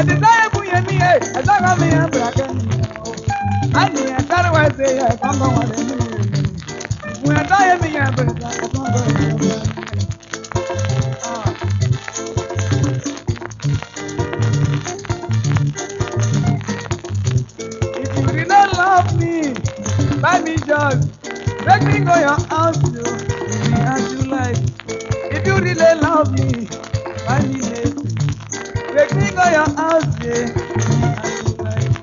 desire for you, me, as I got me a bracken. I need a better way to say, I can't go on. When I die, me, I can't go. If you really love me, buy me just. Let me go your house, you be as you like. If you really love me, buy me lazy. Let me go your house, yeah, be as you like.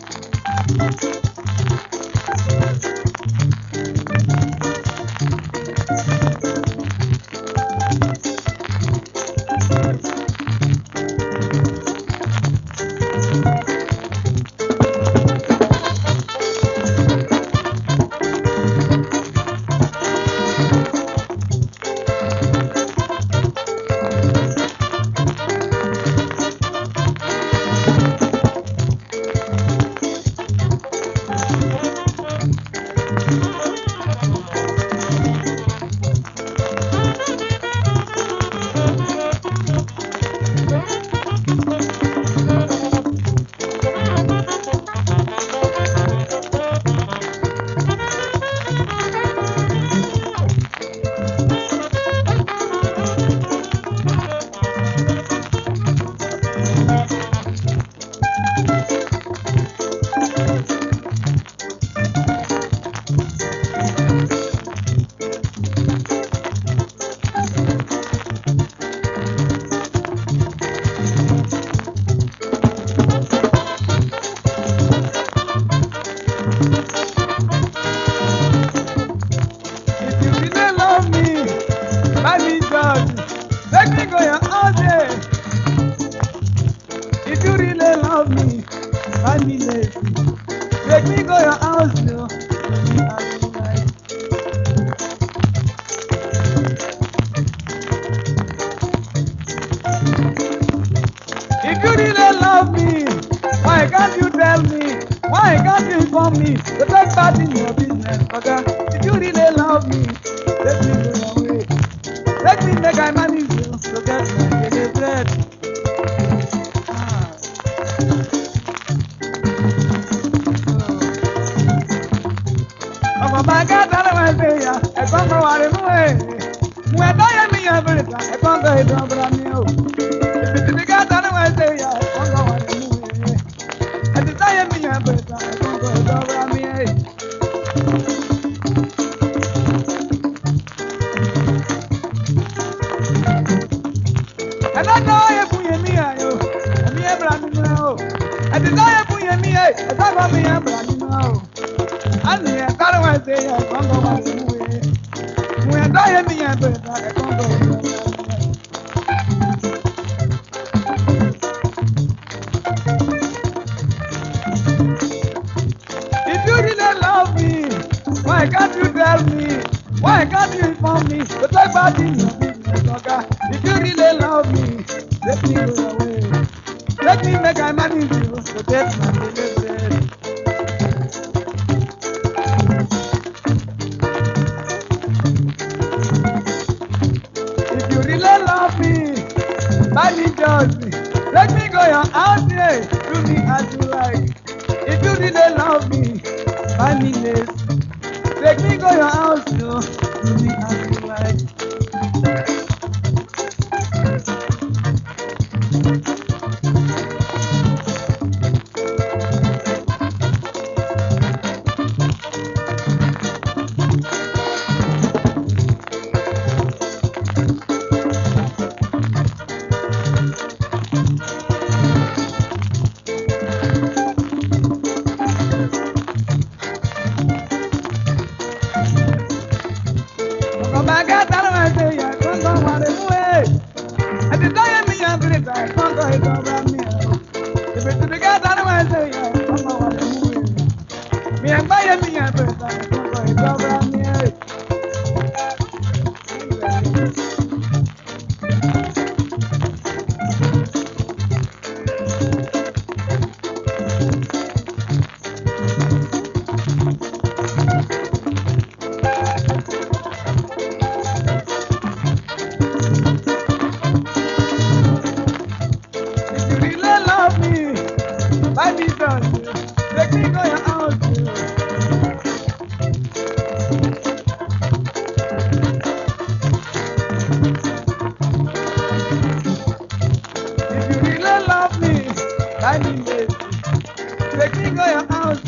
If you really love me, buy me just. Let me go your house, yeah. If you really love me, buy me lazy. Let me go your house, yo. Be as you like. If you really love me, why can't you tell me? Why can't you inform me? The best part in your business, okay? If you really love me, let me go your way. Let me make I manage you to get my daily bread. Ah. Ọmọ bá gá dáná wá ṣe ya, ẹ̀gbọ́n kan wà rí mú ẹ̀. Mú ẹ̀dá yẹn mi yẹn bẹ̀rẹ̀ ká, ẹ̀gbọ́n kan èdè ọ̀bùrà mi o. Ìbìtìbí gá dáná wá ṣe ya, ẹ̀gbọ́n kan wà rí mú ẹ̀. Ẹ̀dá yẹn mi yẹn bẹ̀rẹ̀ ká, ẹ̀gbọ́n kan èdè ọ̀bùrà mi ẹ̀. Ẹ̀dá yẹn fún yẹn mi yẹn o, ẹ̀mí yẹn bẹ̀rẹ̀ mi náà o. Ẹ̀dá yẹn fún yẹn mi yẹn, ẹ̀dá kan mi yẹn bẹ̀rẹ̀ mi náà o. Ani ẹ̀dára wá ṣe yẹ ẹ̀kọ́ńgọ́ wá sí wé. Mo ẹ̀dá yẹ mi yẹn bẹ̀rẹ̀ ta ẹ̀kọ́ńgọ́ wá sí wé. If you really love me, why can't you tell me? Why can't you inform me? The talk about in your business, okay? If you really love me, let me go away. Let me make I manage you to get my daily bread. If you really love me, buy me just. Let me go your house, yeah. Do me as you like. If you really love me, buy me lace. Take me go your house, yo. Do me as you like. If you really love me, go your house.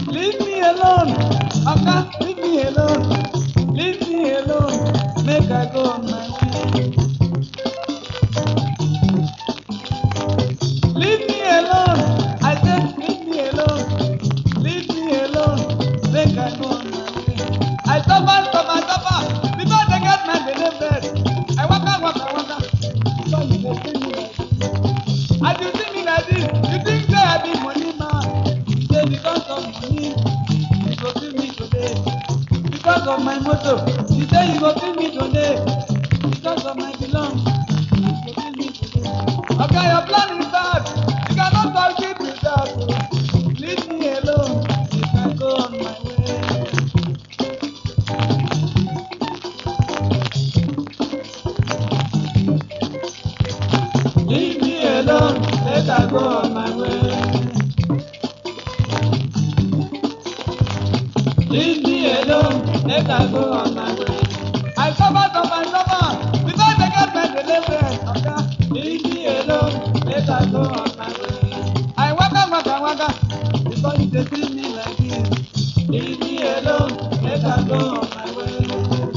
Leave me alone, Oga, leave me alone. Leave me alone, make I go on my way. Leave me alone, I said leave me alone. Leave me alone, make I go on my way. I suffer, before they get my delivered. I waka. Before you dey see me like this. As you see me like this, you think say I be money man. Say because of money, you go feel me today. Because of my motto, you say you go feel me today. Because of my belong, you go feel me today. Okay, your plan is bad. You cannot succeed with that. Leave me alone, if I go on my way. Leave me alone, let I go on my way. Leave me alone, let I go on my way. I suffer, before they get my deliverance. Okay, leave me alone, let I go on my way. I waka, before you dey see me like this. Leave me alone, let I go on my way.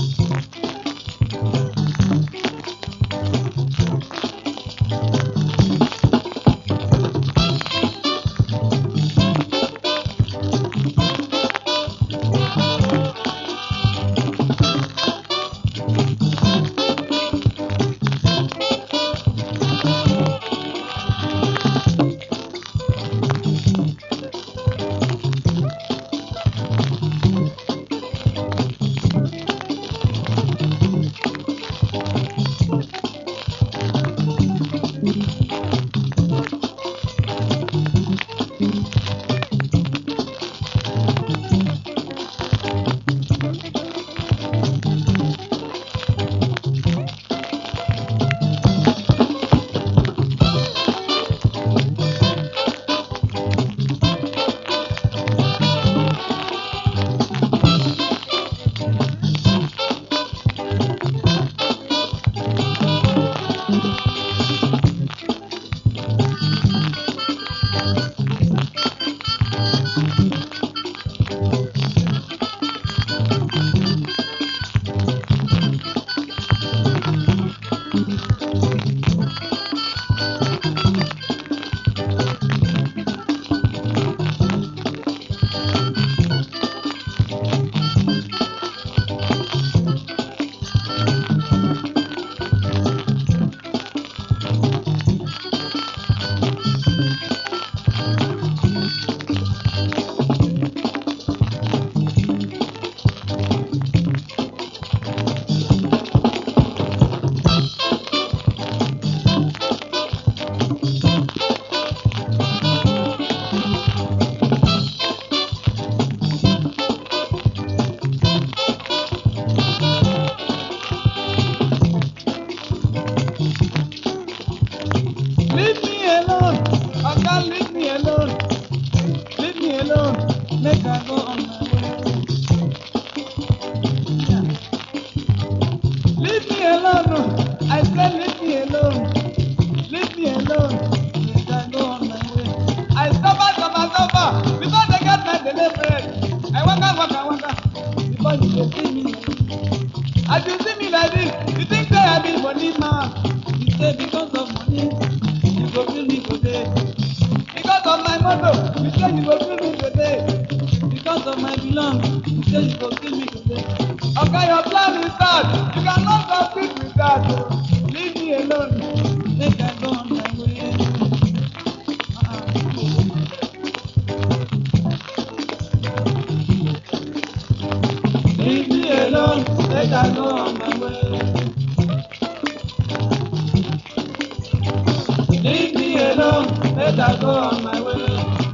Let I go on my way.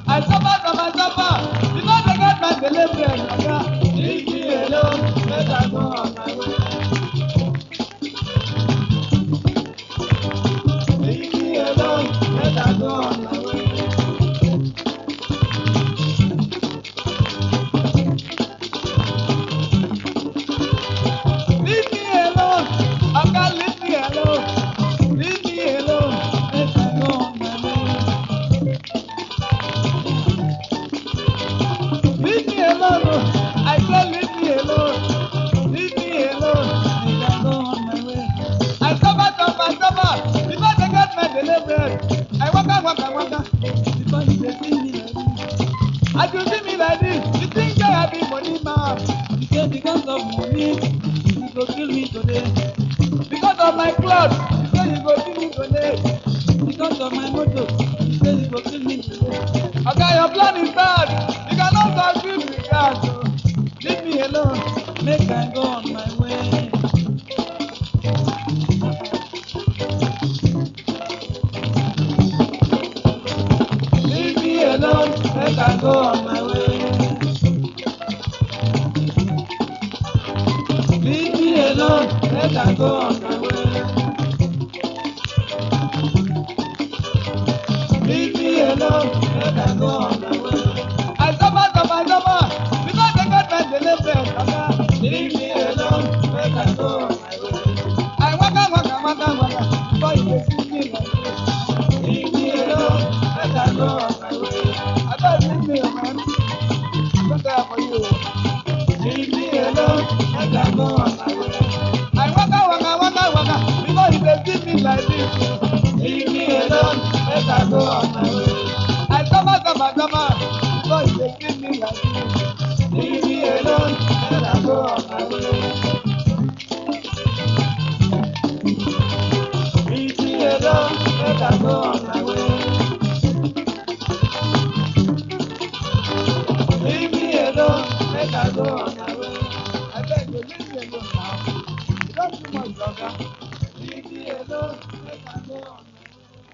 I suffer, because I got my deliverance. Leave me alone. Let I go on my way. Leave me alone. Let I go on my way. Leave me alone. Oga, leave me alone. Leave me alone. Let I go on my way. Leave me alone. I said leave me alone. Leave me alone. Let I go on my way. I suffer. Because I got my deliverance. I waka. Because you dey see me like this. As you see me like this, you think I have big money, man. You say because of money, you go kill me today. Because of my clothes, you say you go kill me today. Because of my motor, you say you go kill me today. Okay, your plan is bad. You cannot succeed with that. So leave me alone. Make I go on my way. Leave me alone. Make I go on my way. Leave me alone. Make I go on my way. Leave me alone. Make I go on my way. I suffer. Because I got my deliverance. Leave me alone. Make I go on my way. I waka. Before you dey see me like this. Leave me alone. Make I go on my way. I don't leave me alone. Don't care for you. Leave me alone. Make I go on my way. I waka. Before you dey see me like this. Leave me alone. Make I go on my way. I suffer. Before you dey see me like this. Leave me alone. Make I go on my way. Leave me alone. Make I go on my way. Leave me alone. Make I go on my way. I beg you, leave me alone now. You don't too much, brother. Leave me alone. Make I go on my way.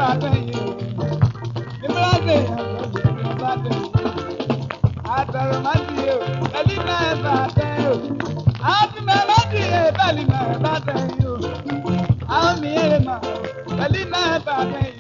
bad you. The brother, bad you. After Matthew, Belina bad you. After Matthew, Belina bad you. I'm here, Belina bad you.